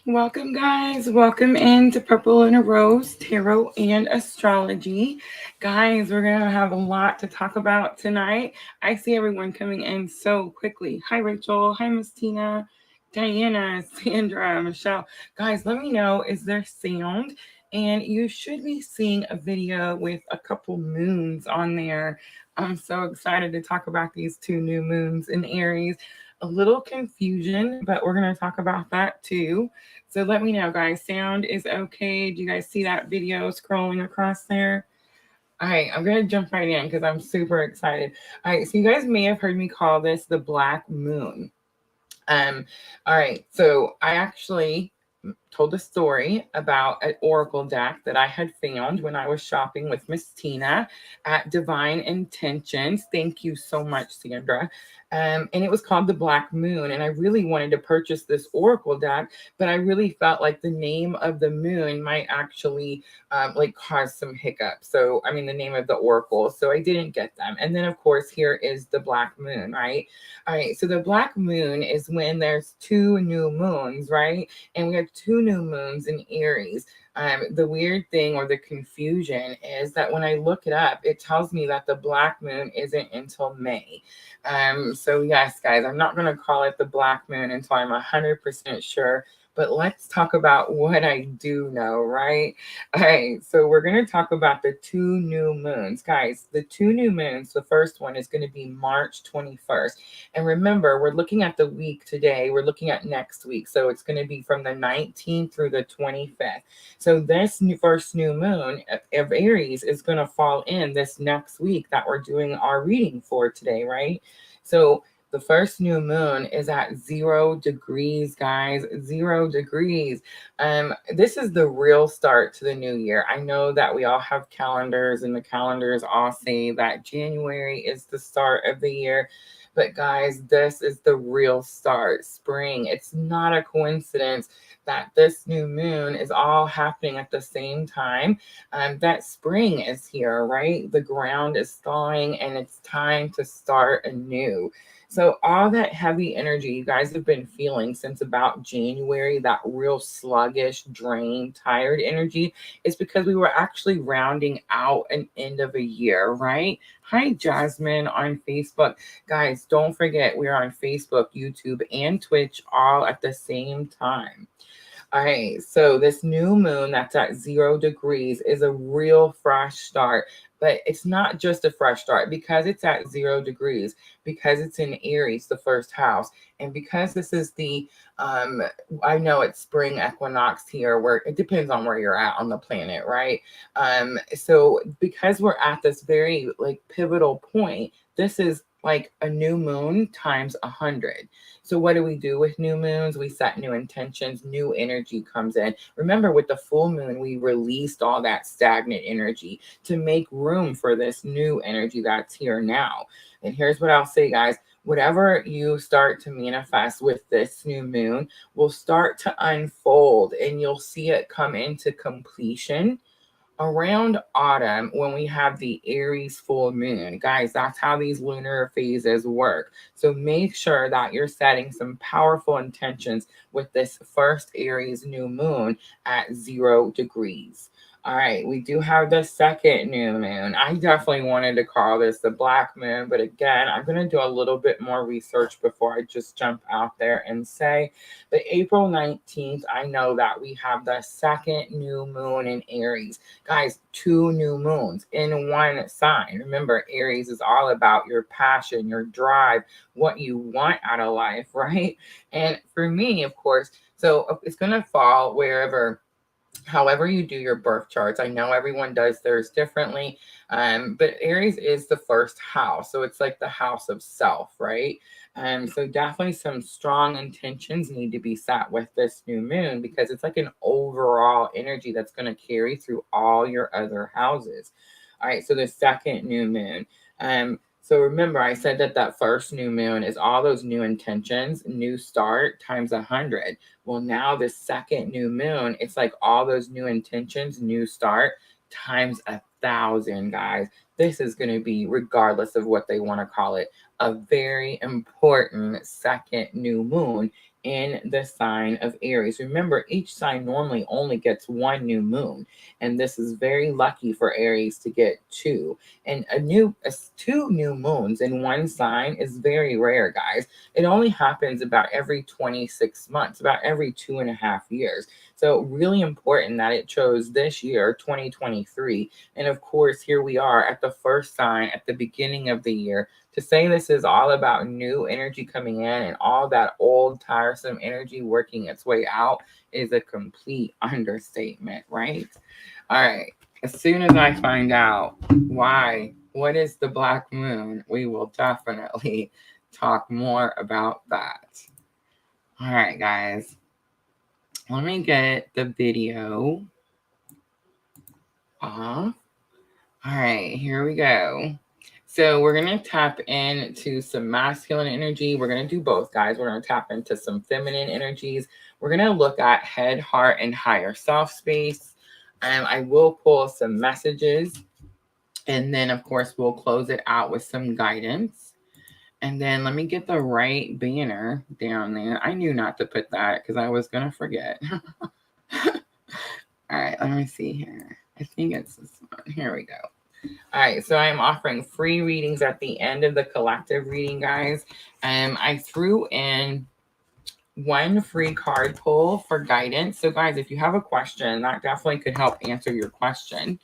Welcome, guys. Welcome into Purple and a Rose Tarot and Astrology. Guys, we're going to have a lot to talk about tonight. I see everyone coming in so quickly. Hi, Rachel. Hi, Miss Tina, Diana, Sandra, Michelle. Guys, let me know, is there sound? And you should be seeing a video with a couple moons on there. I'm so excited to talk about these two new moons in Aries. A little confusion, but we're going to talk about that too. So let me know, guys. Sound is okay. Do you guys see that video scrolling across there? All right, I'm going to jump right in because I'm super excited. All right, so you guys may have heard me call this the Black Moon. Um, all right, so I actually told a story about an oracle deck that I had found when I was shopping with Miss Tina at Divine Intentions. Thank you so much, Sandra. And it was called the Black Moon. And I really wanted to purchase this oracle deck, but I really felt like the name of the moon might actually like cause some hiccups. So, I mean, the name of the oracle. So I didn't get them. And then, of course, here is the Black Moon, right? All right. So the Black Moon is when there's two new moons, right? And we have two new moons in Aries. The weird thing or the confusion is that when I look it up, it tells me that the Black Moon isn't until May. So yes, guys, I'm not going to call it the Black Moon until I'm 100% sure. But let's talk about what I do know, right? All right, so we're going to talk about the two new moons. Guys, the two new moons, the first one is going to be March 21st. And remember, we're looking at the week today. We're looking at next week. So it's going to be from the 19th through the 25th. So this first new moon of Aries is going to fall in this next week that we're doing our reading for today, right? So the first new moon is at 0 degrees, guys. 0 degrees. This is the real start to the new year. I know that we all have calendars, and the calendars all say that January is the start of the year. But guys, this is the real start, spring. It's not a coincidence that this new moon is all happening at the same time. That spring is here, right? The ground is thawing and it's time to start anew. So, all that heavy energy you guys have been feeling since about January, that real sluggish, drained, tired energy, is because we were actually rounding out an end of a year, right? Hi, Jasmine on Facebook. Guys, don't forget we're on Facebook, YouTube, and Twitch all at the same time. All right, so this new moon that's at 0 degrees is a real fresh start, but it's not just a fresh start because it's at 0 degrees, because it's in Aries, the first house, and because this is the um I know it's spring equinox here, where it depends on where you're at on the planet, right? So because we're at this very like pivotal point, this is like a new moon times 100. So what do we do with new moons? We set new intentions, new energy comes in. Remember, with the full moon, we released all that stagnant energy to make room for this new energy that's here now. And here's what I'll say, guys. Whatever you start to manifest with this new moon will start to unfold, and you'll see it come into completion around autumn when we have the Aries full moon. Guys, that's how these lunar phases work. So make sure that you're setting some powerful intentions with this first Aries new moon at 0 degrees. All right, we do have the second new moon. I definitely wanted to call this the Black Moon, but again, I'm going to do a little bit more research before I just jump out there and say, but April 19th, I know that we have the second new moon in Aries. Guys, two new moons in one sign. Remember, Aries is all about your passion, your drive, what you want out of life, right? And for me, of course, so it's going to fall wherever, however you do your birth charts. I know everyone does theirs differently, but Aries is the first house, so it's like the house of self, right? So definitely some strong intentions need to be set with this new moon, because it's like an overall energy that's going to carry through all your other houses. All right, so the second new moon. So remember, I said that that first new moon is all those new intentions, new start times 100. Well, now the second new moon, it's like all those new intentions, new start times 1,000, guys. This is going to be, regardless of what they want to call it, a very important second new moon in the sign of Aries. Remember, each sign normally only gets one new moon, and this is very lucky for Aries to get two. And two new moons in one sign is very rare, guys. It only happens about every 26 months, about every 2.5 years. So really important that it chose this year, 2023. And of course, here we are at the first sign at the beginning of the year. To say this is all about new energy coming in and all that old tiresome energy working its way out is a complete understatement, right? All right. As soon as I find out what is the black moon, we will definitely talk more about that. All right, guys. Let me get the video off. All right, here we go. So we're going to tap into some masculine energy. We're going to do both, guys. We're going to tap into some feminine energies. We're going to look at head, heart, and higher self space. I will pull some messages. And then, of course, we'll close it out with some guidance. And then let me get the right banner down there. I knew not to put that because I was going to forget. All right, let me see here. I think it's this one. Here we go. All right, so I'm offering free readings at the end of the collective reading, guys. I threw in one free card pull for guidance. So, guys, if you have a question, that definitely could help answer your question.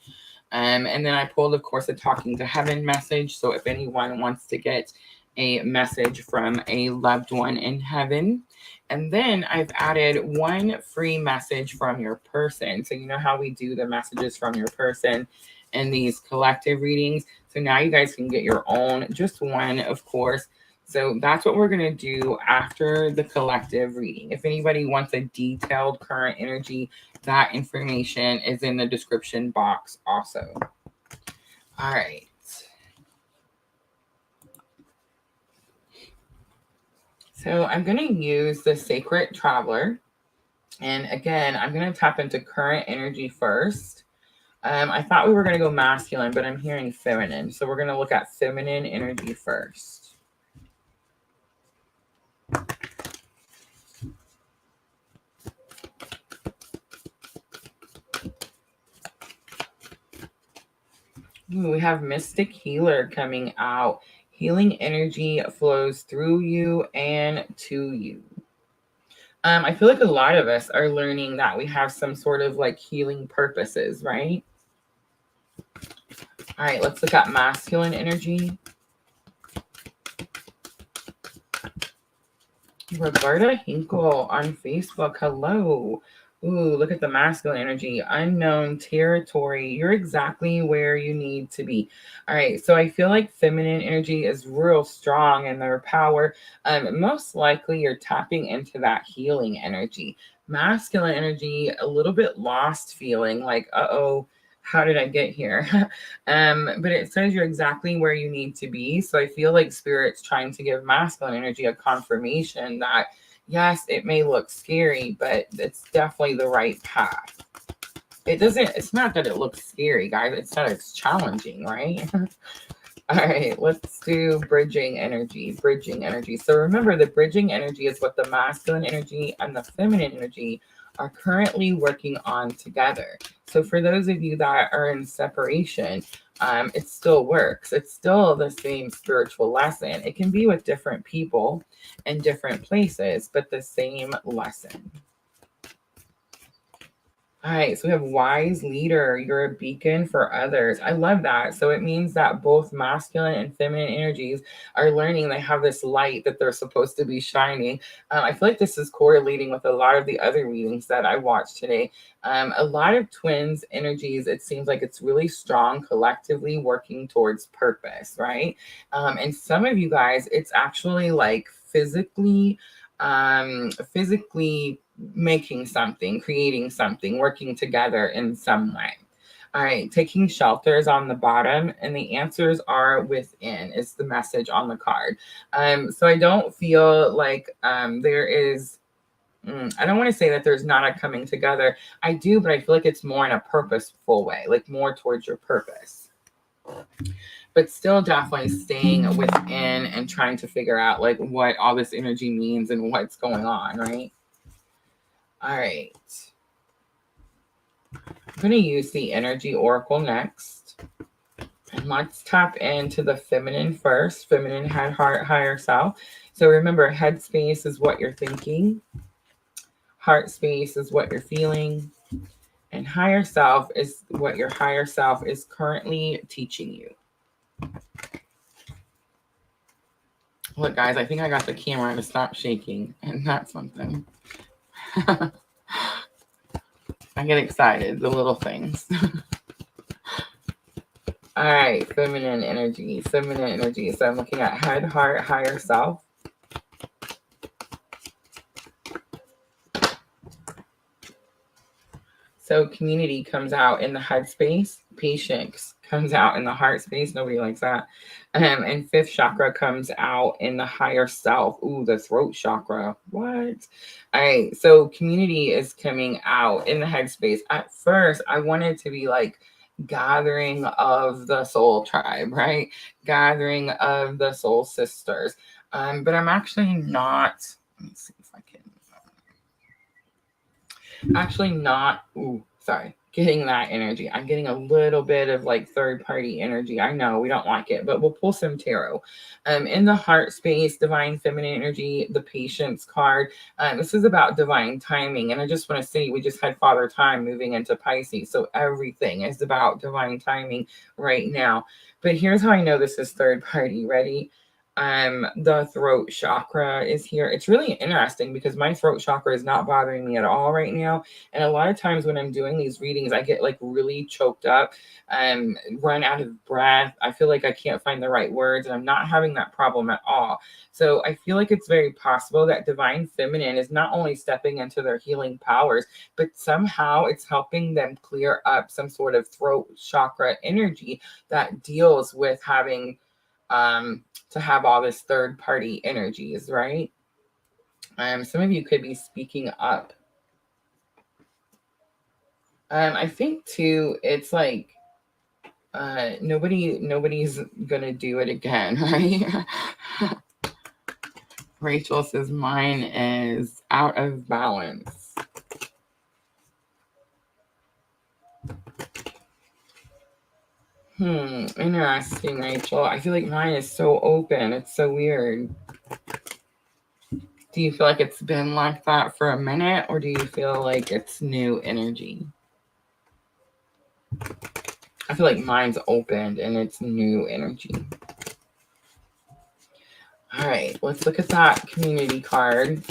And then I pulled, of course, a Talking to Heaven message. So if anyone wants to get a message from a loved one in heaven. And then I've added one free message from your person. So you know how we do the messages from your person in these collective readings. So now you guys can get your own, just one, of course. So that's what we're going to do after the collective reading. If anybody wants a detailed current energy, that information is in the description box also. All right. So I'm going to use the Sacred Traveler. And again, I'm going to tap into current energy first. I thought we were going to go masculine, but I'm hearing feminine. So we're going to look at feminine energy first. Ooh, we have Mystic Healer coming out. Healing energy flows through you and to you. I feel like a lot of us are learning that we have some sort of like healing purposes, right? All right, let's look at masculine energy. Roberta Hinkle on Facebook. Hello. Ooh, look at the masculine energy. Unknown territory. You're exactly where you need to be. All right. So I feel like feminine energy is real strong in their power. Most likely you're tapping into that healing energy. Masculine energy, a little bit lost feeling like, uh-oh, how did I get here? But it says you're exactly where you need to be. So I feel like Spirit's trying to give masculine energy a confirmation that yes, it may look scary, but it's definitely the right path. It's not that it looks scary, guys. It's that it's challenging, right? All right, let's do bridging energy. So remember, the bridging energy is what the masculine energy and the feminine energy are currently working on together. So for those of you that are in separation, it still works. It's still the same spiritual lesson. It can be with different people in different places, but the same lesson. All right, so we have wise leader. You're a beacon for others. I love that. So it means that both masculine and feminine energies are learning they have this light that they're supposed to be shining. I feel like this is correlating with a lot of the other readings that I watched today. A lot of twins energies, it seems like it's really strong collectively working towards purpose, right? And some of you guys, it's actually like physically making something, creating something, working together in some way. All right, taking shelters on the bottom, and the answers are within is the message on the card. So I don't feel like there is, I don't want to say that there's not a coming together. I do, but I feel like it's more in a purposeful way, like more towards your purpose. but still definitely staying within and trying to figure out like what all this energy means and what's going on, right? All right. I'm going to use the energy oracle next. And let's tap into the feminine first. Feminine, head, heart, higher self. So remember, head space is what you're thinking. Heart space is what you're feeling. And higher self is what your higher self is currently teaching you. Look, guys, I think I got the camera to stop shaking. And that's something. I get excited, the little things. All right, feminine energy. So I'm looking at head, heart, higher self. So community comes out in the head space. Patience comes out in the heart space. Nobody likes that. And fifth chakra comes out in the higher self. Ooh, the throat chakra. What? All right. So community is coming out in the head space. At first, I wanted to be like gathering of the soul tribe, right? Gathering of the soul sisters. But I'm actually not. Let me see if I can. Actually not getting that energy. I'm getting a little bit of like third party energy. I know we don't like it, but we'll pull some tarot. In the heart space, divine feminine energy, the patience card. This is about divine timing, and I just want to say we just had Father Time moving into Pisces, so everything is about divine timing right now. But here's how I know this is third party. Ready? The throat chakra is here. It's really interesting because my throat chakra is not bothering me at all right now. And a lot of times when I'm doing these readings, I get like really choked up, run out of breath. I feel like I can't find the right words, and I'm not having that problem at all. So I feel like it's very possible that divine feminine is not only stepping into their healing powers, but somehow it's helping them clear up some sort of throat chakra energy that deals with having to have all this third party energies, right? Some of you could be speaking up. I think too, it's like nobody's gonna do it again, right? Rachel says mine is out of balance. Interesting, Rachel. I feel like mine is so open. It's so weird. Do you feel like it's been like that for a minute, or do you feel like it's new energy? I feel like mine's opened and it's new energy. All right, let's look at that community card.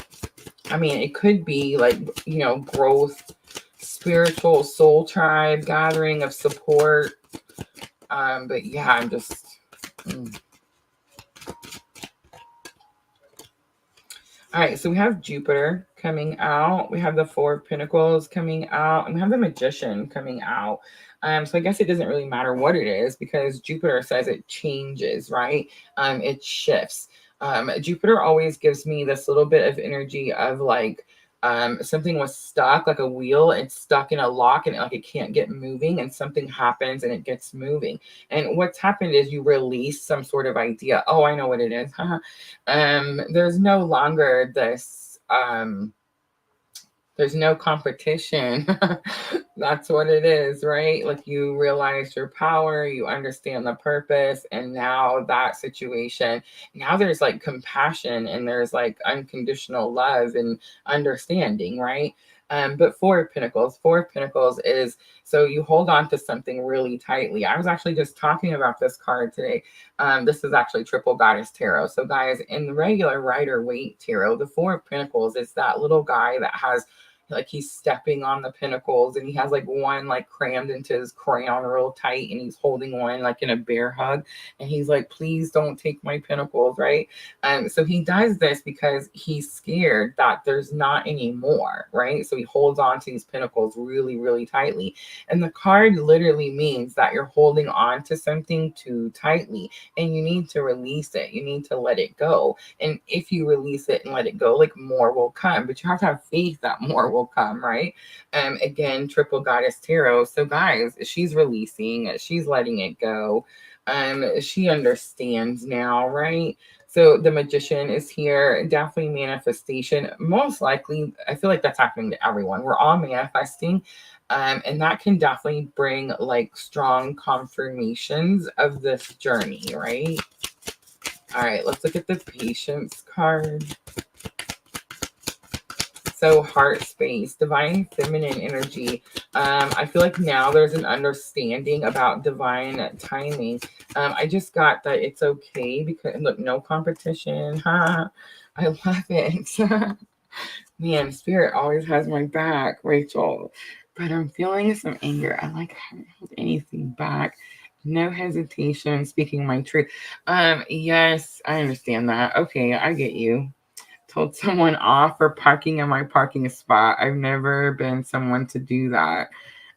I mean, it could be like, growth, spiritual soul tribe, gathering of support. But yeah, I'm just... All right, so we have Jupiter coming out. We have the Four of Pentacles coming out. And we have the Magician coming out. So I guess it doesn't really matter what it is because Jupiter says it changes, right? It shifts. Jupiter always gives me this little bit of energy of like something was stuck, like a wheel. It's stuck in a lock and like it can't get moving, and something happens and it gets moving. And what's happened is you release some sort of idea. Oh, I know what it is. There's no longer this there's no competition. That's what it is, right? Like you realize your power, you understand the purpose, and now that situation, now there's like compassion and there's like unconditional love and understanding, right? But Four of Pentacles is so you hold on to something really tightly. I was actually just talking about this card today. This is actually Triple Goddess Tarot. So guys, in the regular Rider-Waite Tarot, the Four of Pentacles is that little guy that has like he's stepping on the pinnacles and he has like one like crammed into his crown real tight and he's holding one like in a bear hug and he's like, please don't take my pinnacles, right? So he does this because he's scared that there's not any more, right? So he holds on to these pinnacles really, really tightly. And the card literally means that you're holding on to something too tightly and you need to release it. You need to let it go. And if you release it and let it go, like more will come, but you have to have faith that more will come, right? Again, triple goddess tarot. So guys, she's releasing, she's letting it go. She understands now, right? So the magician is here, definitely manifestation. Most likely, I feel like that's happening to everyone. We're all manifesting. And that can definitely bring like strong confirmations of this journey, right? All right, let's look at the patience card. So heart space, divine feminine energy. I feel like now there's an understanding about divine timing. I just got that it's okay because look, no competition. Ha! I love it. Man, spirit always has my back, Rachel. But I'm feeling some anger. I like haven't held anything back. No hesitation, speaking my truth. Yes, I understand that. Okay, I get you. Told someone off for parking in my parking spot. I've never been someone to do that.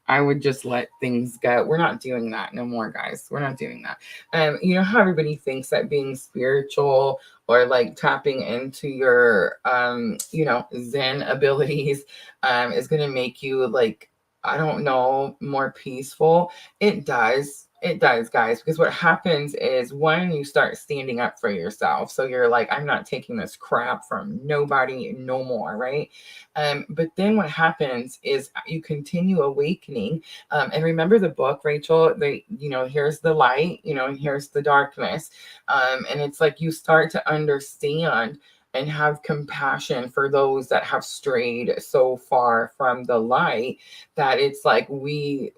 I would just let things go. We're not doing that no more, guys. We're not doing that. You know how everybody thinks that being spiritual or like tapping into your, Zen abilities, is going to make you like, I don't know, more peaceful. It does. It does, guys, because what happens is when you start standing up for yourself, so you're like, I'm not taking this crap from nobody no more, right? But then what happens is you continue awakening. And remember the book, Rachel, here's the light, here's the darkness. And it's like you start to understand and have compassion for those that have strayed so far from the light that it's like we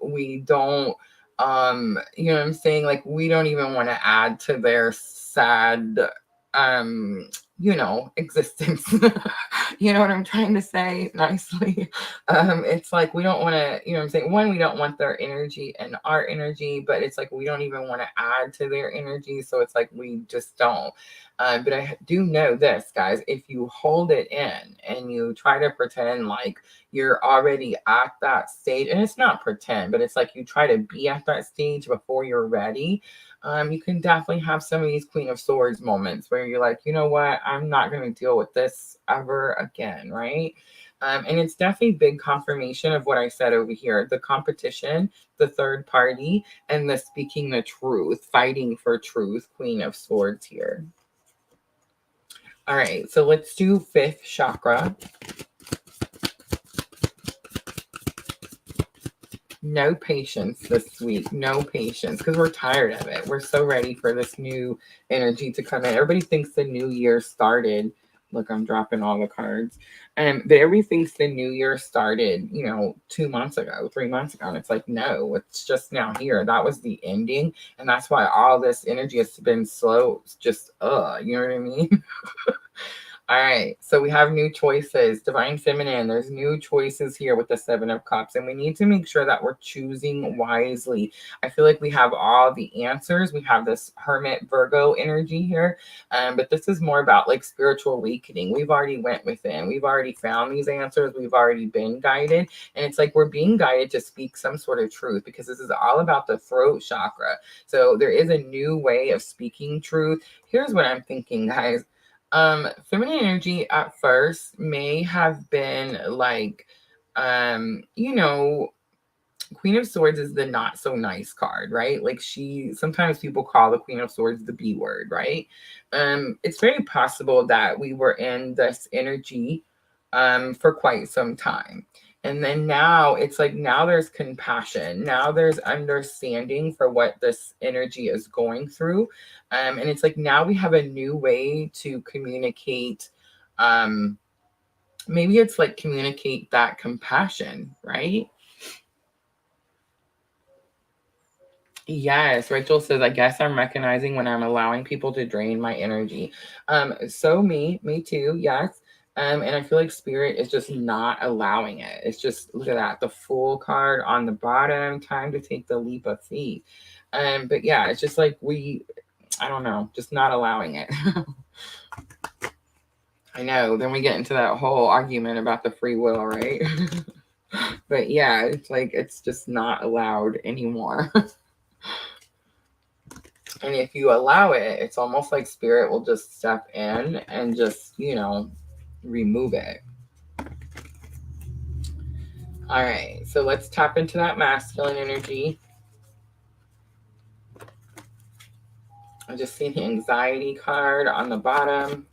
don't you know what I'm saying, like we don't even want to add to their sad existence. You know what I'm trying to say nicely. It's like we don't want to, you know what I'm saying, one, we don't want their energy and our energy, but it's like we don't even want to add to their energy, so it's like we just don't. But I do know this, guys, if you hold it in and you try to pretend like you're already at that stage, and it's not pretend, but it's like you try to be at that stage before you're ready, you can definitely have some of these Queen of Swords moments where you're like, you know what, I'm not going to deal with this ever again, right? And it's definitely big confirmation of what I said over here, the competition, the third party, and the speaking the truth, fighting for truth, Queen of Swords here. All right, so let's do fifth chakra. No patience this week. No patience because we're tired of it. We're so ready for this new energy to come in. Everybody thinks the new year started. Look, I'm dropping all the cards. But everybody thinks the new year started, 2 months ago, 3 months ago. And it's like, no, it's just now here. That was the ending. And that's why all this energy has been slow. It's just, you know what I mean? All right, so we have new choices. Divine Feminine, there's new choices here with the Seven of Cups, and we need to make sure that we're choosing wisely. I feel like we have all the answers. We have this Hermit Virgo energy here, but this is more about like spiritual awakening. We've already went within. We've already found these answers. We've already been guided, and it's like we're being guided to speak some sort of truth because this is all about the throat chakra. So there is a new way of speaking truth. Here's what I'm thinking, guys. Feminine energy at first may have been like, Queen of Swords is the not so nice card, right? Like sometimes people call the Queen of Swords the B word, right? It's very possible that we were in this energy for quite some time. And then now it's like now there's compassion. Now there's understanding for what this energy is going through. And it's like now we have a new way to communicate. Maybe it's like communicate that compassion, right? Yes, Rachel says, I guess I'm recognizing when I'm allowing people to drain my energy. So me too, yes. And I feel like spirit is just not allowing it. It's just, look at that, the Fool card on the bottom, time to take the leap of faith. But yeah, it's just like I don't know, just not allowing it. I know, then we get into that whole argument about the free will, right? But yeah, it's like, it's just not allowed anymore. And if you allow it, it's almost like spirit will just step in and just, remove it. All right, so let's tap into that masculine energy. I just see the anxiety card on the bottom.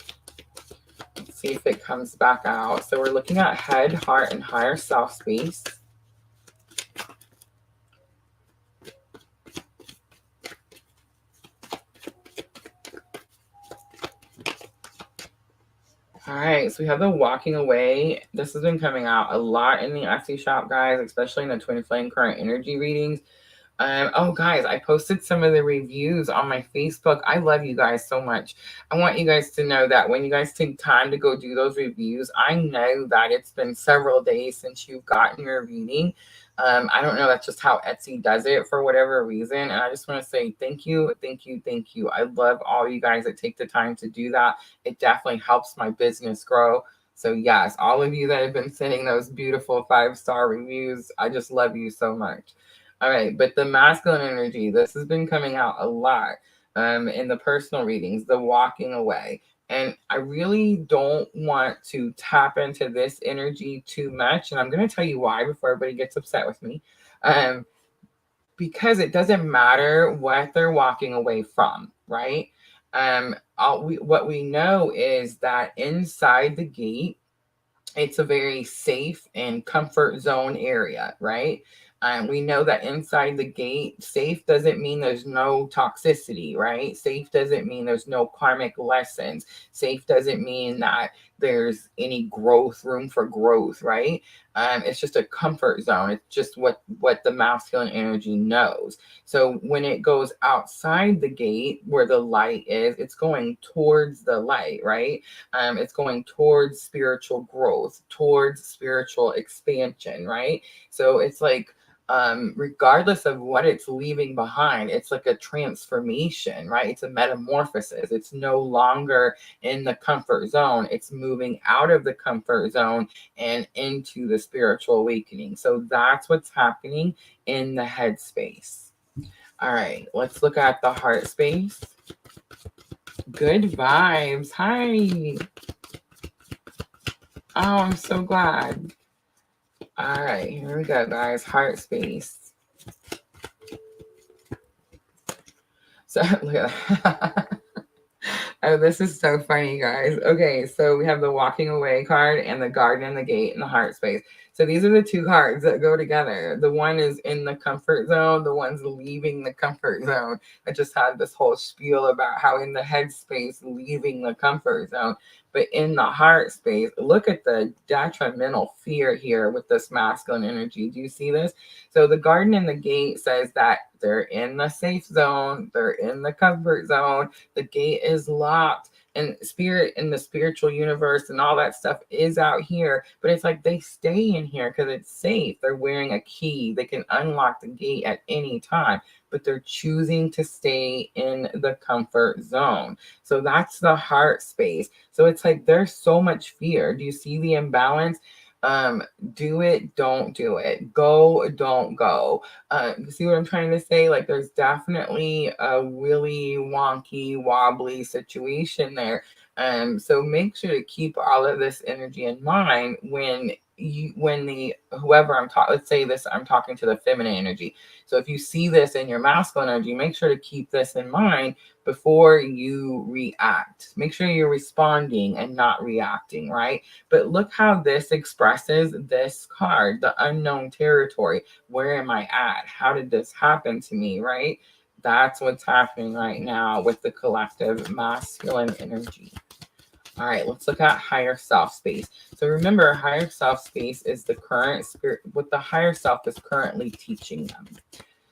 Let's see if it comes back out. So we're looking at head, heart, and higher self space. All right, so we have the walking away. This has been coming out a lot in the Etsy shop, guys, especially in the Twin Flame current energy readings. Oh, guys, I posted some of the reviews on my Facebook. I love you guys so much. I want you guys to know that when you guys take time to go do those reviews, I know that it's been several days since you've gotten your reading. I don't know. That's just how Etsy does it for whatever reason. And I just want to say thank you, thank you, thank you. I love all you guys that take the time to do that. It definitely helps my business grow. So yes, all of you that have been sending those beautiful 5-star reviews, I just love you so much. All right, but the masculine energy, this has been coming out a lot in the personal readings, the walking away. And I really don't want to tap into this energy too much. And I'm going to tell you why before everybody gets upset with me. Because it doesn't matter what they're walking away from, right? What we know is that inside the gate, it's a very safe and comfort zone area, right? We know that inside the gate, safe doesn't mean there's no toxicity, right? Safe doesn't mean there's no karmic lessons. Safe doesn't mean that there's any room for growth, right? It's just a comfort zone. It's just what the masculine energy knows. So when it goes outside the gate where the light is, it's going towards the light, right? It's going towards spiritual growth, towards spiritual expansion, right? So it's like, regardless of what it's leaving behind, it's like a transformation, right? It's a metamorphosis. It's no longer in the comfort zone. It's moving out of the comfort zone and into the spiritual awakening. So that's what's happening in the head space. All right, let's look at the heart space. Good vibes. Hi. Oh, I'm so glad. All right, here we go, guys. Heart space. So look at that. Oh, this is so funny, guys. Okay, so we have the walking away card and the garden and the gate and the heart space. So these are the two cards that go together. The one is in the comfort zone. The one's leaving the comfort zone. I just had this whole spiel about how in the head space, leaving the comfort zone. But in the heart space, look at the detrimental fear here with this masculine energy. Do you see this? So the garden and the gate says that they're in the safe zone. They're in the comfort zone. The gate is locked. And spirit in the spiritual universe and all that stuff is out here, but it's like they stay in here because it's safe. They're wearing a key. They can unlock the gate at any time, but they're choosing to stay in the comfort zone. So that's the heart space. So it's like there's so much fear. Do you see the imbalance? Do it, don't do it. Go, don't go. You see what I'm trying to say? Like there's definitely a really wonky, wobbly situation there. So make sure to keep all of this energy in mind when whoever I'm talking, let's say this, I'm talking to the feminine energy. So if you see this in your masculine energy, make sure to keep this in mind before you react. Make sure you're responding and not reacting, right? But look how this expresses this card, the unknown territory. Where am I at? How did this happen to me, right? That's what's happening right now with the collective masculine energy. All right, let's look at higher self space. So remember, higher self space is the current spirit, what the higher self is currently teaching them.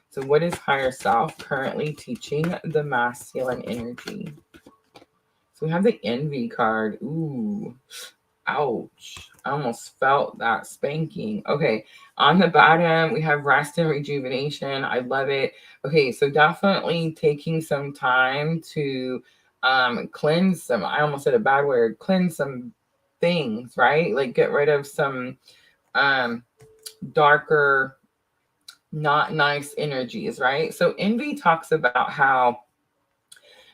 So what is higher self currently teaching the masculine energy? So we have the envy card. Ooh, ouch. I almost felt that spanking. Okay, on the bottom, we have rest and rejuvenation. I love it. Okay, so definitely taking some time to cleanse some, I almost said a bad word, cleanse some things, right? Like get rid of some darker, not nice energies, right? So envy talks about how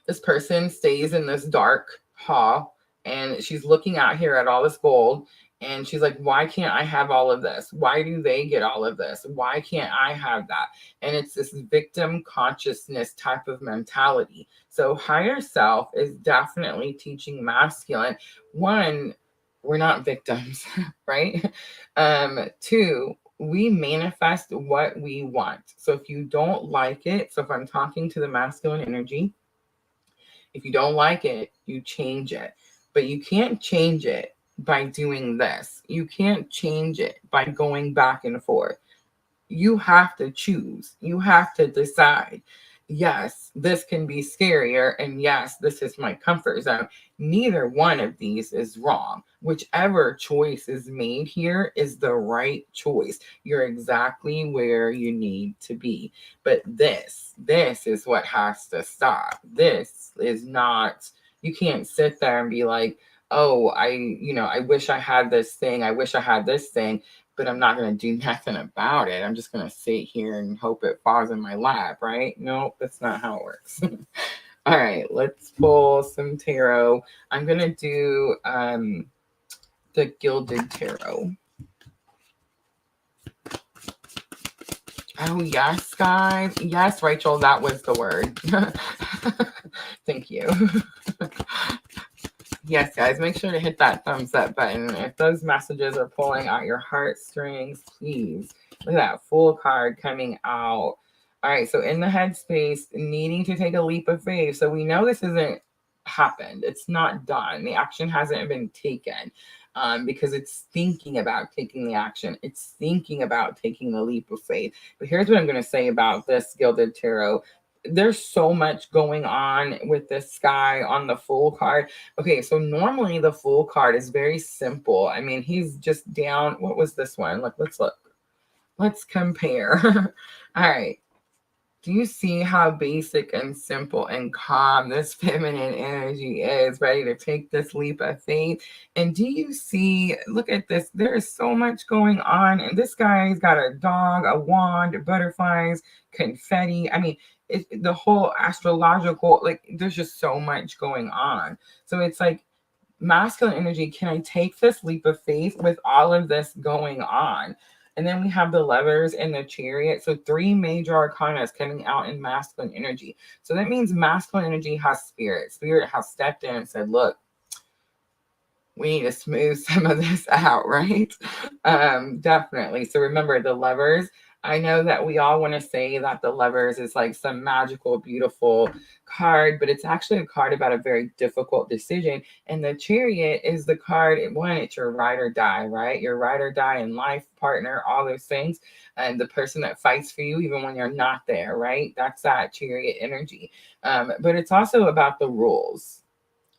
this person stays in this dark hall and she's looking out here at all this gold And she's like, why can't I have all of this? Why do they get all of this? Why can't I have that? And it's this victim consciousness type of mentality. So higher self is definitely teaching masculine. One, we're not victims, right? Two, we manifest what we want. So if you don't like it, so if I'm talking to the masculine energy, if you don't like it, you change it. But you can't change it by doing this. You can't change it by going back and forth. You have to choose. You have to decide. Yes, this can be scarier. And yes, this is my comfort zone. Neither one of these is wrong. Whichever choice is made here is the right choice. You're exactly where you need to be. But this is what has to stop. This is not, you can't sit there and be like, oh, I wish I had this thing. I wish I had this thing, but I'm not going to do nothing about it. I'm just going to sit here and hope it falls in my lap, right? No, that's not how it works. All right, let's pull some tarot. I'm going to do the Gilded Tarot. Oh, yes, guys. Yes, Rachel, that was the word. Thank you. Yes, guys, make sure to hit that thumbs up button. If those messages are pulling out your heartstrings, please. Look at that full card coming out. All right, so in the headspace, needing to take a leap of faith. So we know this isn't happened. It's not done. The action hasn't been taken because it's thinking about taking the action. It's thinking about taking the leap of faith. But here's what I'm going to say about this Gilded Tarot. There's so much going on with this guy on the Fool card. Okay, so normally the Fool card is very simple. I mean, he's just down. What was this one? Let's look. Let's compare. All right. Do you see how basic and simple and calm this feminine energy is, ready to take this leap of faith? And do you see, look at this, there is so much going on. And this guy's got a dog, a wand, butterflies, confetti. I mean, the whole astrological, like, there's just so much going on. So it's like, masculine energy, can I take this leap of faith with all of this going on? And then we have the Lovers and the Chariot. So 3 major arcana coming out in masculine energy. So that means masculine energy has spirit. Spirit has stepped in and said, look, we need to smooth some of this out, right? Definitely. So remember the Lovers. I know that we all want to say that the Lovers is like some magical, beautiful card, but it's actually a card about a very difficult decision. And the Chariot is the card, one, it's your ride or die, right? Your ride or die in life, partner, all those things. And the person that fights for you, even when you're not there, right? That's that Chariot energy. But it's also about the rules.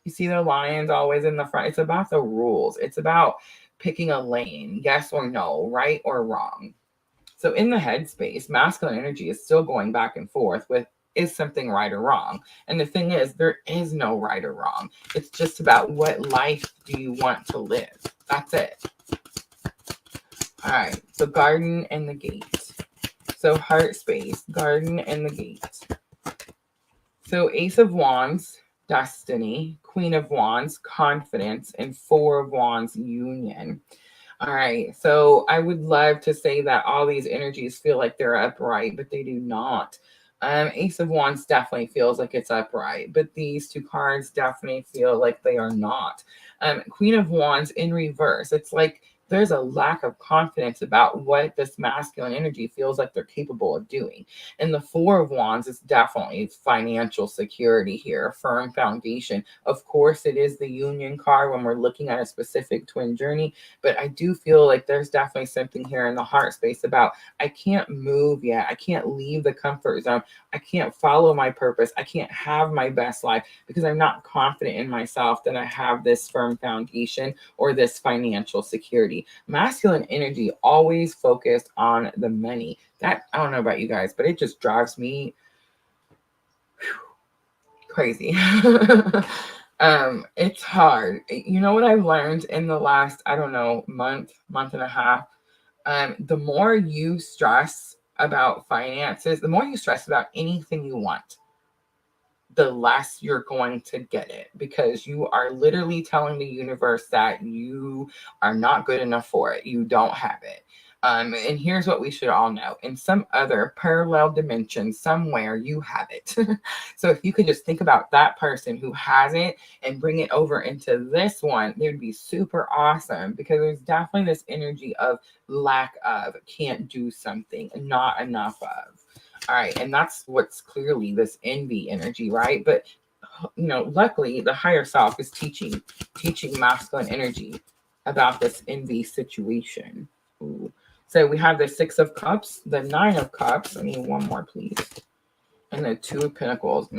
You see the lions always in the front. It's about the rules. It's about picking a lane, yes or no, right or wrong. So in the headspace, masculine energy is still going back and forth with, is something right or wrong? And the thing is, there is no right or wrong. It's just about what life do you want to live. That's it. All right. So garden and the gate. So heart space, garden and the gate. So Ace of Wands, destiny, Queen of Wands, confidence, and 4 of Wands, union. All right. So I would love to say that all these energies feel like they're upright, but they do not. Ace of Wands definitely feels like it's upright, but these 2 cards definitely feel like they are not. Queen of Wands in reverse. It's like there's a lack of confidence about what this masculine energy feels like they're capable of doing. And the 4 of Wands is definitely financial security here, a firm foundation. Of course, it is the union card when we're looking at a specific twin journey, but I do feel like there's definitely something here in the heart space about I can't move yet. I can't leave the comfort zone. I can't follow my purpose. I can't have my best life because I'm not confident in myself that I have this firm foundation or this financial security. Masculine energy always focused on the money. That, I don't know about you guys, but it just drives me crazy. It's hard. You know what I've learned in the last, I don't know, month and a half? The more you stress about finances, the more you stress about anything you want, the less you're going to get it, because you are literally telling the universe that you are not good enough for it. You don't have it. And here's what we should all know. In some other parallel dimension somewhere, you have it. So if you could just think about that person who has it and bring it over into this one, it would be super awesome, because there's definitely this energy of lack of, can't do something, not enough of. All right. And that's what's clearly this envy energy, right? But, luckily the higher self is teaching masculine energy about this envy situation. Ooh. So we have the 6 of Cups, the 9 of Cups. I need one more, please. And the 2 of Pentacles.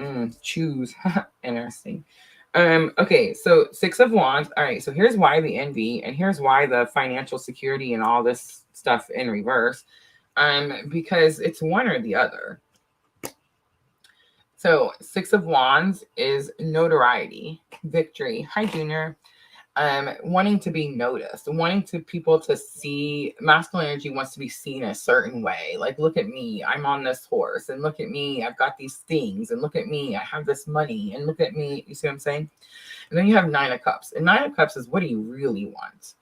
Choose. Interesting. Okay, so 6 of Wands. All right, so here's why the envy, and here's why the financial security and all this stuff in reverse. Because it's one or the other. So 6 of Wands is notoriety, victory. Hi, Junior. Wanting to be noticed, wanting people to see. Masculine energy wants to be seen a certain way. Like, look at me, I'm on this horse, and look at me, I've got these things, and look at me, I have this money, and look at me. You see what I'm saying? And then you have 9 of Cups. And 9 of Cups is, what do you really want?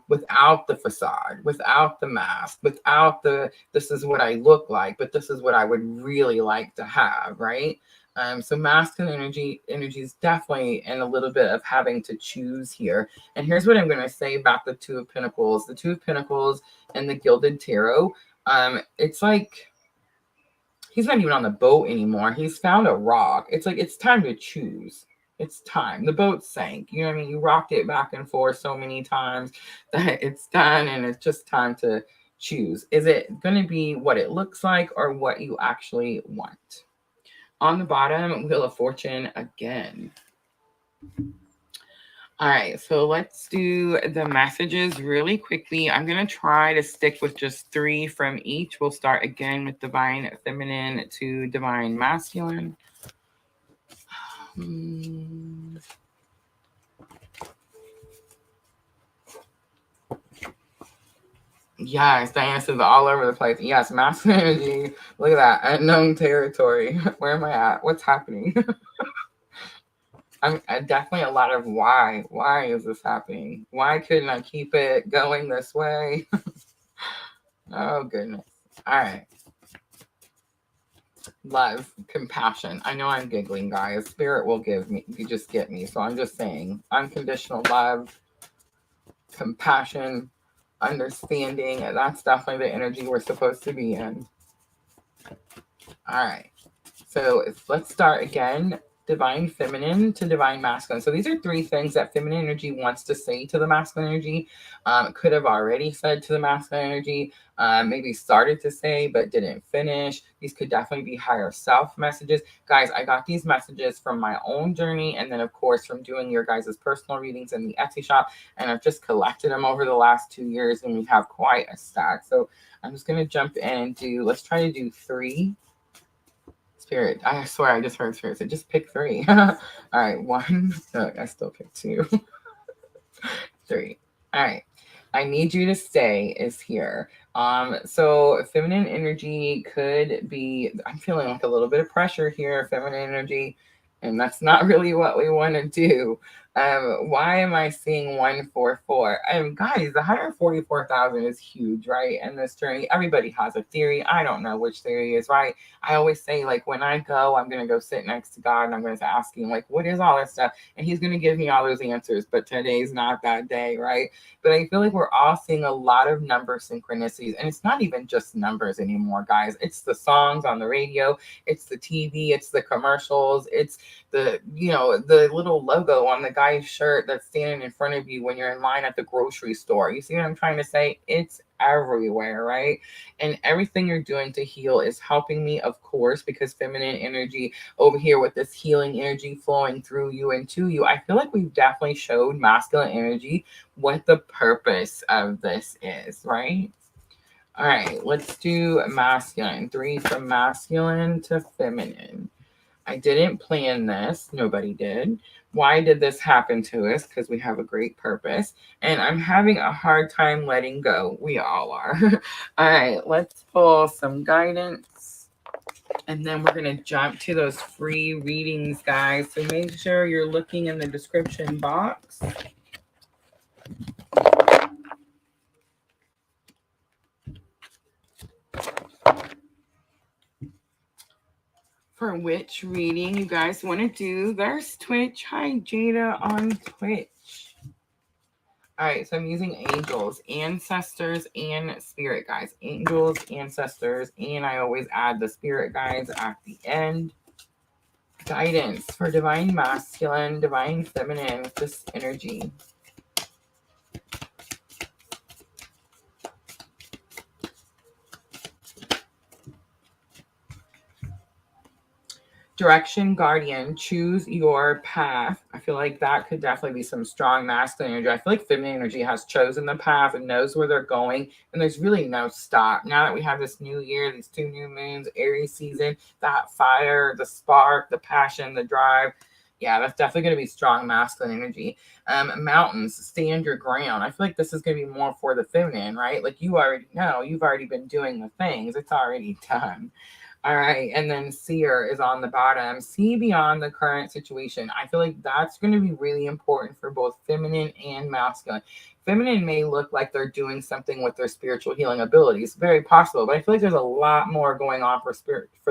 Without the facade, without the mask, without the, this is what I look like, but this is what I would really like to have, right? So masculine energy is definitely in a little bit of having to choose here. And here's what I'm going to say about the 2 of Pentacles. The 2 of Pentacles and the Gilded Tarot. It's like he's not even on the boat anymore. He's found a rock. It's like, it's time to choose. It's time. The boat sank. You know what I mean? You rocked it back and forth so many times that it's done, and it's just time to choose. Is it going to be what it looks like or what you actually want? On the bottom, Wheel of Fortune again. All right, so let's do the messages really quickly. I'm going to try to stick with just 3 from each. We'll start again with Divine Feminine to Divine Masculine. Yes, Diana says all over the place. Yes, masculine energy. Look at that. Unknown territory. Where am I at? What's happening? I'm definitely a lot of why. Why is this happening? Why couldn't I keep it going this way? Oh, goodness. All right. Love, compassion. I know I'm giggling, guys. Spirit will give me, you just get me. So I'm just saying, unconditional love, compassion, understanding. That's definitely the energy we're supposed to be in. All right. So let's start again. Divine Feminine to Divine Masculine. So these are 3 things that feminine energy wants to say to the masculine energy. Could have already said to the masculine energy. Maybe started to say but didn't finish. These could definitely be higher self messages. Guys, I got these messages from my own journey, and then of course from doing your guys' personal readings in the Etsy shop, and I've just collected them over the last 2 years, and we have quite a stack. So I'm just going to jump in and do, let's try to do 3. Spirit, I swear I just heard Spirit say, just pick 3. All right, 1. No, I still picked 2. 3. All right. I need you to stay is here. So feminine energy could be, I'm feeling like a little bit of pressure here, feminine energy, and that's not really what we want to do. Why am I seeing 144? Guys, the 144,000 is huge, right? In this journey, everybody has a theory. I don't know which theory is right. I always say, like, when I go, I'm going to go sit next to God, and I'm going to ask him, like, what is all this stuff? And he's going to give me all those answers, but today's not that day, right? But I feel like we're all seeing a lot of number synchronicities, and it's not even just numbers anymore, guys. It's the songs on the radio, it's the TV, it's the commercials, it's the, the little logo on the guy's shirt that's standing in front of you when you're in line at the grocery store. You see what I'm trying to say? It's everywhere, right? And everything you're doing to heal is helping me, of course, because feminine energy over here with this healing energy flowing through you and to you. I feel like we've definitely showed masculine energy what the purpose of this is, right? All right, let's do masculine. 3 from masculine to feminine. I didn't plan this. Nobody did. Why did this happen to us? Because we have a great purpose. And I'm having a hard time letting go. We all are. All right, let's pull some guidance. And then we're going to jump to those free readings, guys. So make sure you're looking in the description box. For which reading you guys want to do. There's Twitch. Hi, Jada on Twitch. All right, so I'm using angels, ancestors, and spirit guides. Angels, ancestors, and I always add the spirit guides at the end. Guidance for divine masculine, divine feminine with this energy. Direction guardian, choose your path. I feel like that could definitely be some strong masculine energy. I feel like feminine energy has chosen the path and knows where they're going, and there's really no stop. Now that we have this new year, these 2 new moons, Aries season, that fire, the spark, the passion, the drive. Yeah, that's definitely going to be strong masculine energy. Mountains, stand your ground. I feel like this is going to be more for the feminine, right? Like you already know, you've already been doing the things. It's already done. All right, and then seer is on the bottom. See beyond the current situation. I feel like that's going to be really important for both feminine and masculine. Feminine may look like they're doing something with their spiritual healing abilities. Very possible, but I feel like there's a lot more going on for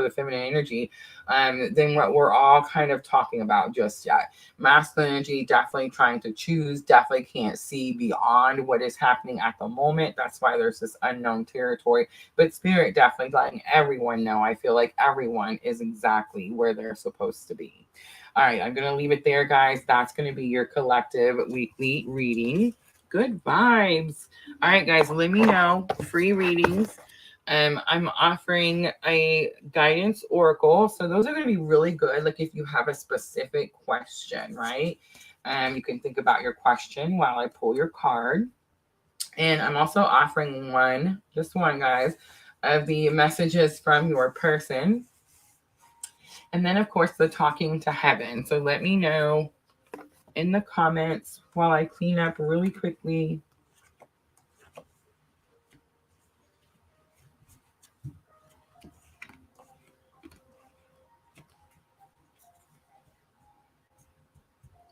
the feminine energy than what we're all kind of talking about just yet. Masculine energy definitely trying to choose, definitely can't see beyond what is happening at the moment. That's why there's this unknown territory. But spirit definitely letting everyone know. I feel like everyone is exactly where they're supposed to be. All right, I'm going to leave it there, guys. That's going to be your collective weekly reading. Good vibes. All right, guys, let me know. Free readings. I'm offering a guidance oracle. So those are going to be really good. Like if you have a specific question, right? You can think about your question while I pull your card. And I'm also offering one, just one, guys, of the messages from your person. And then, of course, the talking to heaven. So let me know in the comments while I clean up really quickly.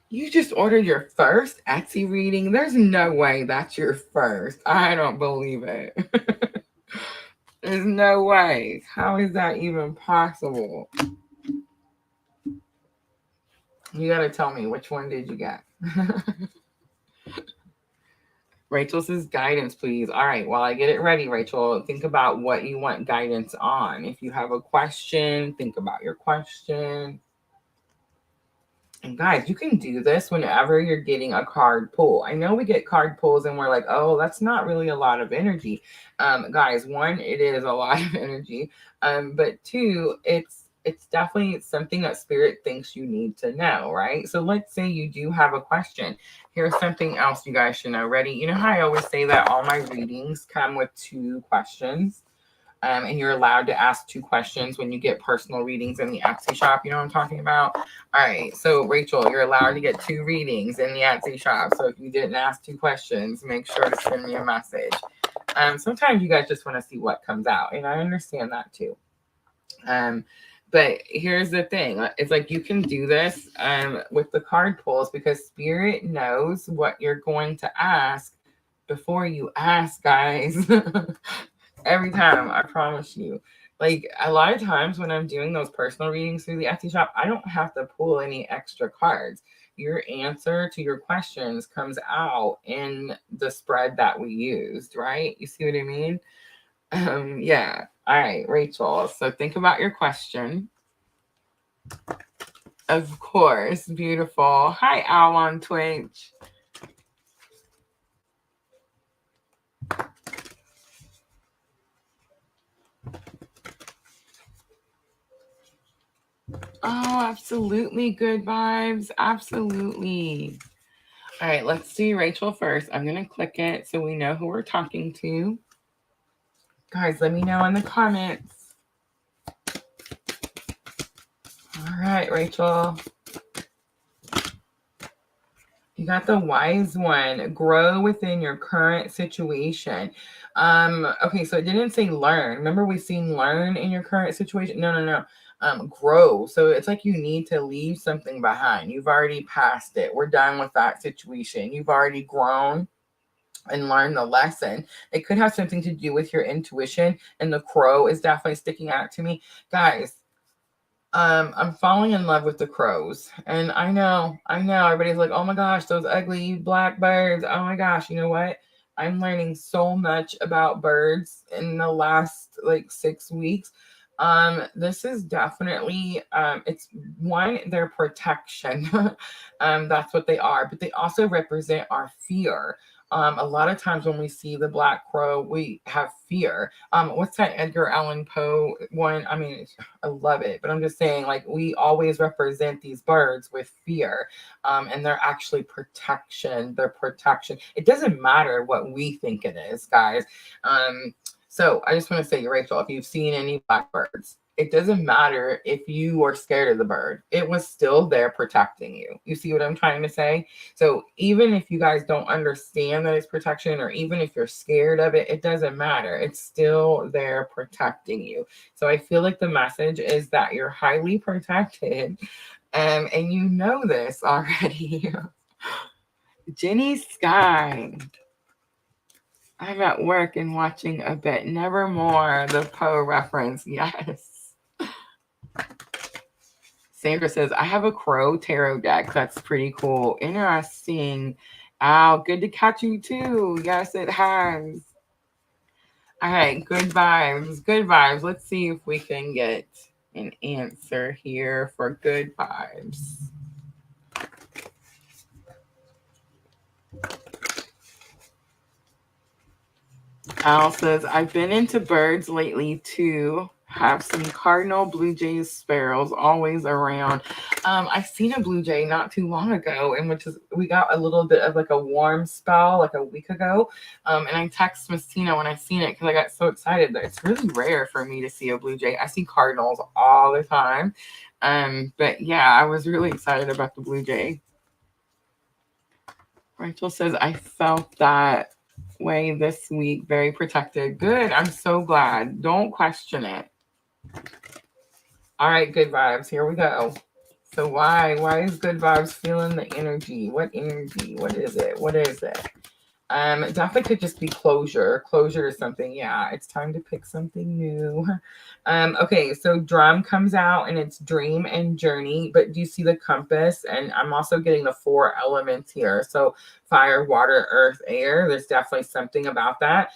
You just ordered your first Etsy reading? There's no way that's your first. I don't believe it. There's no way. How is that even possible? You got to tell me, which one did you get? Rachel says guidance, please. All right, while I get it ready, Rachel, think about what you want guidance on. If you have a question, think about your question. And guys, you can do this whenever you're getting a card pull. I know we get card pulls and we're like, oh, that's not really a lot of energy. Guys, one, it is a lot of energy. But two, it's definitely something that spirit thinks you need to know, right? So let's say you do have a question. Here's something else you guys should know. Ready? You know how I always say that all my readings come with 2 questions? And you're allowed to ask 2 questions when you get personal readings in the Etsy shop. You know what I'm talking about? All right. So, Rachel, you're allowed to get 2 readings in the Etsy shop. So if you didn't ask 2 questions, make sure to send me a message. Sometimes you guys just want to see what comes out, and I understand that too. But here's the thing. It's like you can do this with the card pulls because spirit knows what you're going to ask before you ask, guys. Every time, I promise you. Like a lot of times when I'm doing those personal readings through the Etsy shop, I don't have to pull any extra cards. Your answer to your questions comes out in the spread that we used, right? You see what I mean? Yeah. All right, Rachel. So think about your question. Of course. Beautiful. Hi, Al on Twitch. Oh, absolutely. Good vibes. Absolutely. All right, let's see Rachel first. I'm going to click it so we know who we're talking to. Guys, let me know in the comments. All right, Rachel. You got the wise one. Grow within your current situation. Okay, so it didn't say learn. Remember we've seen learn in your current situation? No. Grow. So it's like you need to leave something behind. You've already passed it. We're done with that situation. You've already grown and learn the lesson. It could have something to do with your intuition, and the crow is definitely sticking out to me. Guys, I'm falling in love with the crows. And I know, everybody's like, oh my gosh, those ugly black birds. Oh my gosh, you know what? I'm learning so much about birds in the last like 6 weeks. This is definitely it's one, their protection. That's what they are, but they also represent our fear. A lot of times when we see the black crow, we have fear. What's that Edgar Allan Poe one? I mean, I love it, but I'm just saying, like, we always represent these birds with fear, and they're actually protection. They're protection. It doesn't matter what we think it is, guys. So I just want to say, Rachel, if you've seen any blackbirds, it doesn't matter if you were scared of the bird. It was still there protecting you. You see what I'm trying to say? So even if you guys don't understand that it's protection, or even if you're scared of it, it doesn't matter. It's still there protecting you. So I feel like the message is that you're highly protected, and you know this already. Jenny Sky. I'm at work and watching a bit. Nevermore, the Poe reference. Yes. Sandra says, I have a crow tarot deck. That's pretty cool. Interesting. Al, good to catch you too. Yes, it has. All right, good vibes. Good vibes. Let's see if we can get an answer here for good vibes. Al says, I've been into birds lately too. Have some cardinal, blue jays, sparrows always around. I seen a blue jay not too long ago, and we got a little bit of like a warm spell like a week ago. And I texted Miss Tina when I seen it because I got so excited. That it's really rare for me to see a blue jay. I see cardinals all the time. But yeah, I was really excited about the blue jay. Rachel says, I felt that way this week. Very protected. Good. I'm so glad. Don't question it. All right, good vibes. Here we go. So why is good vibes feeling the energy? What energy? What is it? It definitely could just be closure to something. Yeah, it's time to pick something new. Okay, so drum comes out and it's dream and journey, but do you see the compass? And I'm also getting the 4 elements here. So fire, water, earth, air. There's definitely something about that.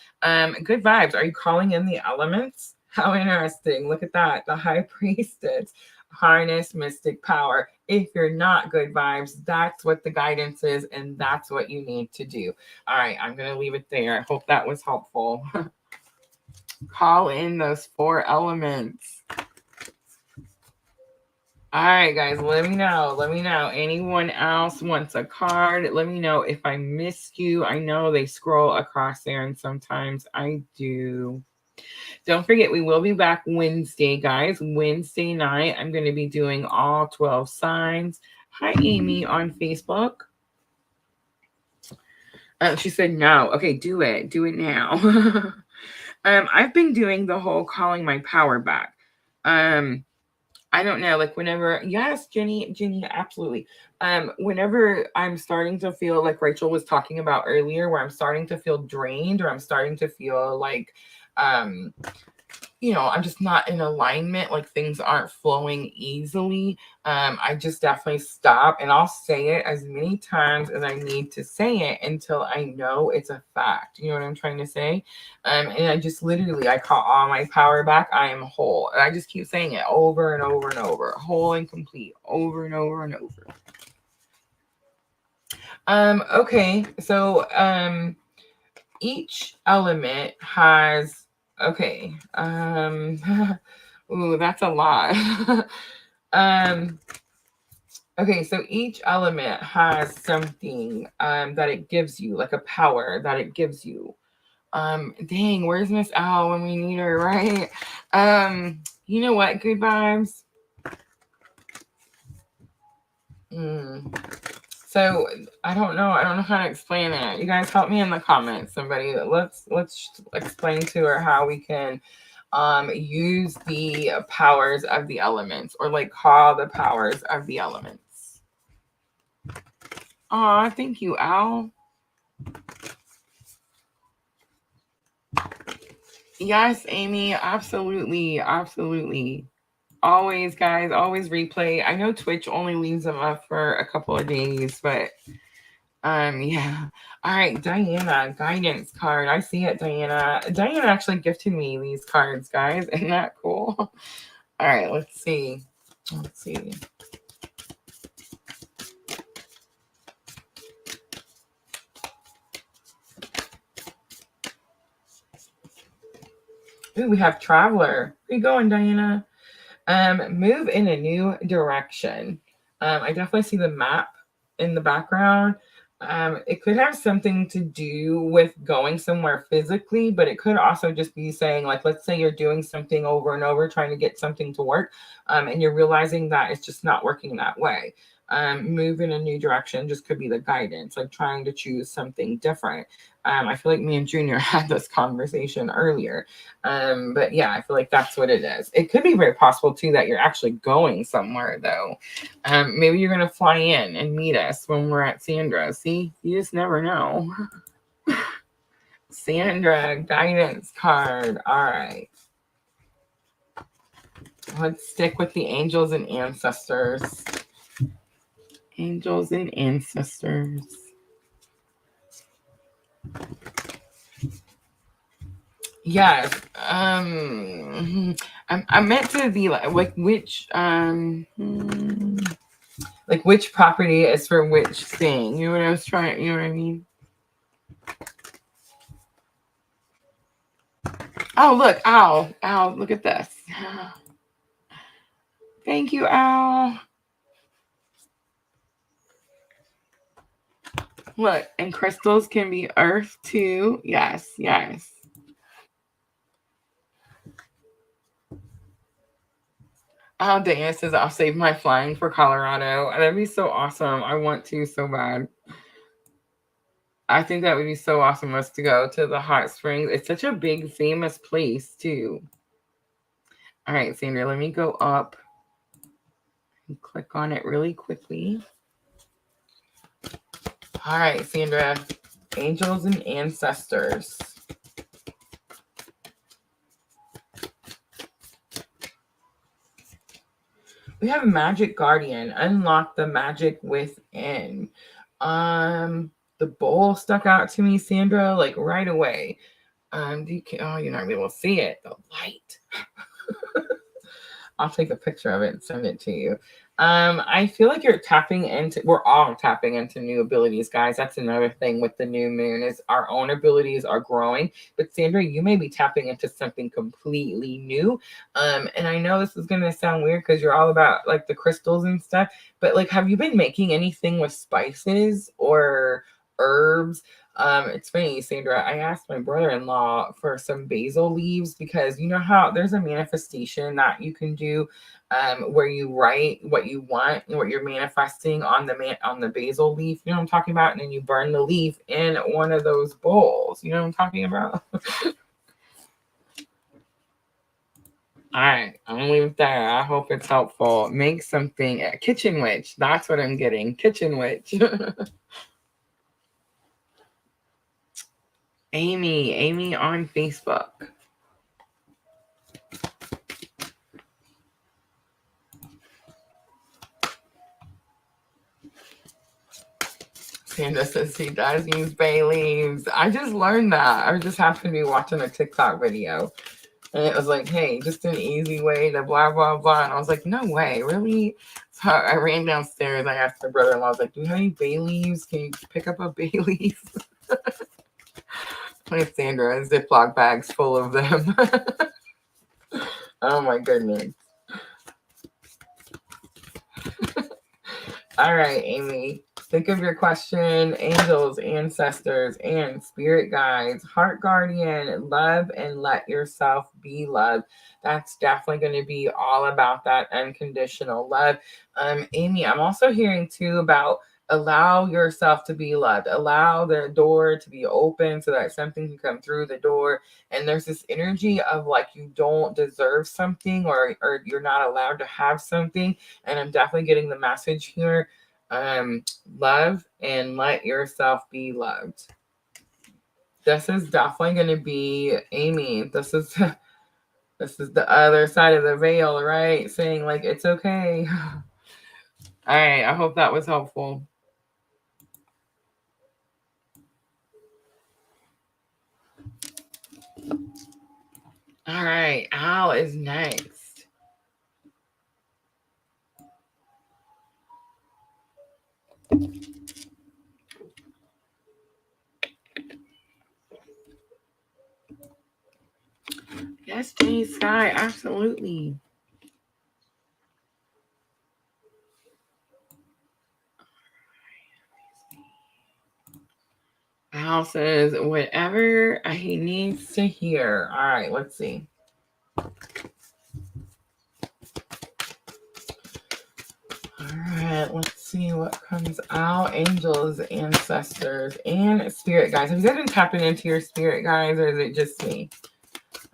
Good vibes. Are you calling in the elements? How interesting. Look at that. The high priestess. Harness mystic power. If you're not good vibes, that's what the guidance is, and that's what you need to do. All right, I'm going to leave it there. I hope that was helpful. Call in those 4 elements. All right, guys, let me know. Anyone else wants a card? Let me know if I missed you. I know they scroll across there, and sometimes I do. Don't forget, we will be back Wednesday, guys. Wednesday night, I'm going to be doing all 12 signs. Hi, Amy on Facebook. She said no. Okay, do it. Do it now. I've been doing the whole calling my power back. I don't know, like whenever, yes, Jenny, absolutely. Whenever I'm starting to feel like Rachel was talking about earlier, where I'm starting to feel drained, or I'm starting to feel like, I'm just not in alignment, like things aren't flowing easily. I just definitely stop, and I'll say it as many times as I need to say it until I know it's a fact. You know what I'm trying to say? And I just literally, I call all my power back. I am whole. And I just keep saying it over and over and over, whole and complete, over and over and over. Okay, so each element has, okay, ooh, that's a lot. Okay, so each element has something that it gives you, like a power that it gives you. Dang, where's Miss Al when we need her, right? You know what, good vibes? So I don't know. I don't know how to explain it. You guys help me in the comments. Somebody, let's explain to her how we can use the powers of the elements, or like call the powers of the elements. Aw, thank you, Al. Yes, Amy, absolutely, absolutely. Always, guys, always replay. I know Twitch only leaves them up for a couple of days, but yeah. All right, Diana, guidance card. I see it, Diana. Diana actually gifted me these cards, guys. Isn't that cool? All right, let's see. Let's see. Ooh, we have Traveler. Where you going, Diana? Move in a new direction. I definitely see the map in the background. It could have something to do with going somewhere physically, but it could also just be saying, like, let's say you're doing something over and over, trying to get something to work, and you're realizing that it's just not working that way. Move in a new direction just could be the guidance, like trying to choose something different. I feel like me and Junior had this conversation earlier. But yeah, I feel like that's what it is. It could be very possible too that you're actually going somewhere though. Maybe you're gonna fly in and meet us when we're at Sandra. See, you just never know. Sandra, guidance card. All right. Let's stick with the angels and ancestors. Angels and ancestors. Yeah. I meant to be like which like which property is for which thing. You know what I was trying, you know what I mean? Oh, look, Al, look at this. Thank you, Al. Look, and crystals can be earth too. Yes, yes. Oh, Diana says I'll save my flying for Colorado. That'd be so awesome. I want to so bad. I think that would be so awesome us to go to the hot springs. It's such a big, famous place too. All right, Sandra, let me go up and click on it really quickly. All right, Sandra, angels and ancestors. We have a magic guardian. Unlock the magic within. The bowl stuck out to me, Sandra, like right away. Oh, you're not gonna be able to see it. The light. I'll take a picture of it and send it to you. I feel like you're tapping into, we're all tapping into new abilities, guys. That's another thing with the new moon is our own abilities are growing. But Sandra, you may be tapping into something completely new. And I know this is gonna sound weird because you're all about like the crystals and stuff, but like have you been making anything with spices or herbs? It's funny, Sandra. I asked my brother-in-law for some basil leaves because you know how there's a manifestation that you can do where you write what you want and what you're manifesting on the basil leaf. You know what I'm talking about? And then you burn the leaf in one of those bowls. You know what I'm talking about? All right, I'm gonna leave it there. I hope it's helpful. Make something. Kitchen witch. That's what I'm getting. Kitchen witch. Amy on Facebook. Sandra says he does use bay leaves. I just learned that. I just happened to be watching a TikTok video. And it was like, hey, just an easy way to blah, blah, blah. And I was like, no way, really? So I ran downstairs. I asked my brother-in-law, I was like, do you have any bay leaves? Can you pick up a bay leaf? Like Sandra, Ziploc bags full of them. Oh my goodness. All right, Amy. Think of your question. Angels, ancestors, and spirit guides, heart guardian, love and let yourself be loved. That's definitely going to be all about that unconditional love. Amy, I'm also hearing too about Allow yourself to be loved. Allow the door to be open so that something can come through the door. And there's this energy of like you don't deserve something, or you're not allowed to have something. And I'm definitely getting the message here. Love and let yourself be loved. This is definitely going to be Amy. This is the other side of the veil, right? Saying like it's okay. All right, I hope that was helpful. All right, Al is next. Yes, Jenny Sky, absolutely. Al says whatever he needs to hear. All right, let's see. All right, let's see what comes out. Angels, ancestors, and spirit guides. Have you guys been tapping into your spirit guides, or is it just me?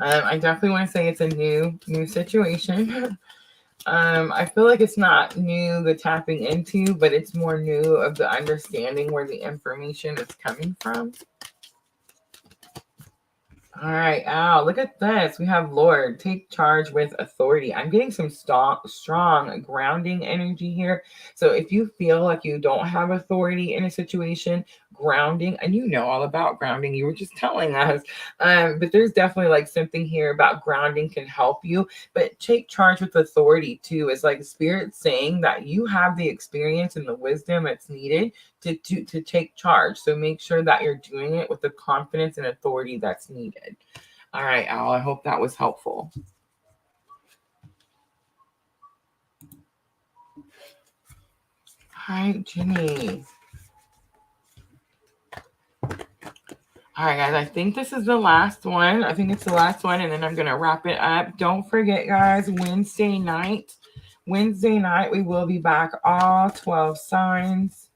I definitely want to say it's a new situation. I feel like it's not new the tapping into, but it's more new of the understanding where the information is coming from. All right, Al, look at this. We have Lord, take charge with authority. I'm getting some strong grounding energy here. So if you feel like you don't have authority in a situation, grounding, and you know all about grounding, you were just telling us. But there's definitely like something here about grounding can help you. But take charge with authority too. Is like spirit saying that you have the experience and the wisdom that's needed to take charge. So make sure that you're doing it with the confidence and authority that's needed. All right, Al, I hope that was helpful. Hi, Jenny. All right, guys, I think this is the last one. I think it's the last one, and then I'm going to wrap it up. Don't forget, guys, Wednesday night, we will be back, all 12 signs.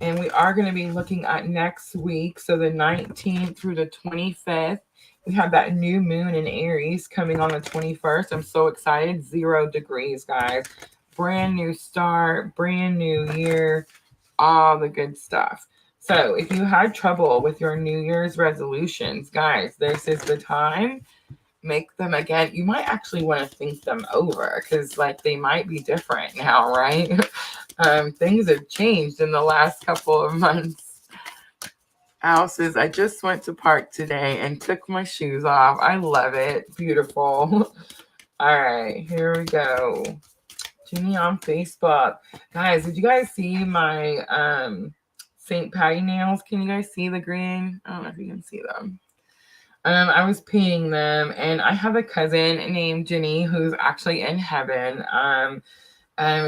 And we are going to be looking at next week, so the 19th through the 25th. We have that new moon in Aries coming on the 21st. I'm so excited. 0 degrees, guys. Brand new start, brand new year, all the good stuff. So if you had trouble with your New Year's resolutions, guys, this is the time. Make them again. You might actually want to think them over because like they might be different now, right? Things have changed in the last couple of months. Al says, I just went to park today and took my shoes off. I love it. Beautiful. All right, here we go. Jenny on Facebook. Guys, did you guys see my St. Patty nails? Can you guys see the green? I don't know if you can see them. I was painting them, and I have a cousin named Jenny who's actually in heaven.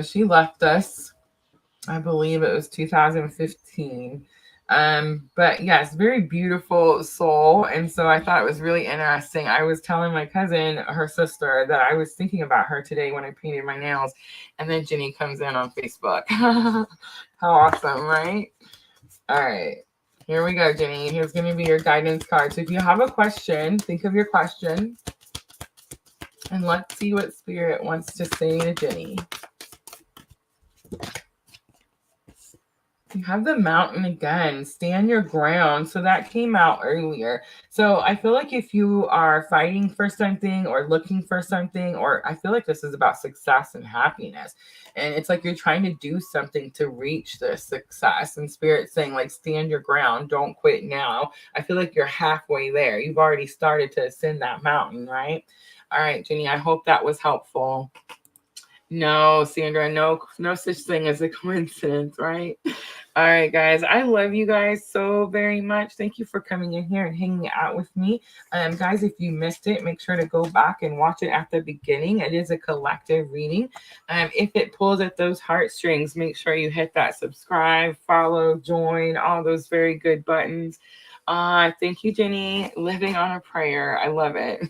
She left us, I believe it was 2015. But yes, very beautiful soul. And so I thought it was really interesting. I was telling my cousin, her sister, that I was thinking about her today when I painted my nails. And then Jenny comes in on Facebook. How awesome, right? All right. Here we go, Jenny. Here's going to be your guidance card. So if you have a question, think of your question. And let's see what Spirit wants to say to Jenny. You have the mountain again. Stand your ground. So that came out earlier. So I feel like if you are fighting for something or looking for something, or I feel like this is about success and happiness. And it's like you're trying to do something to reach this success. And Spirit saying like, stand your ground. Don't quit now. I feel like you're halfway there. You've already started to ascend that mountain, right? All right, Jenny, I hope that was helpful. No, Sandra, no such thing as a coincidence, right? All right, guys. I love you guys so very much. Thank you for coming in here and hanging out with me. Guys, if you missed it, make sure to go back and watch it at the beginning. It is a collective reading. If it pulls at those heartstrings, make sure you hit that subscribe, follow, join, all those very good buttons. Thank you, Jenny. Living on a prayer. I love it.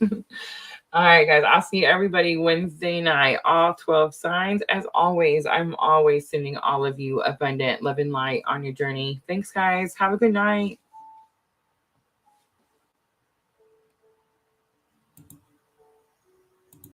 All right, guys. I'll see everybody Wednesday night, all 12 signs. As always, I'm always sending all of you abundant love and light on your journey. Thanks, guys. Have a good night.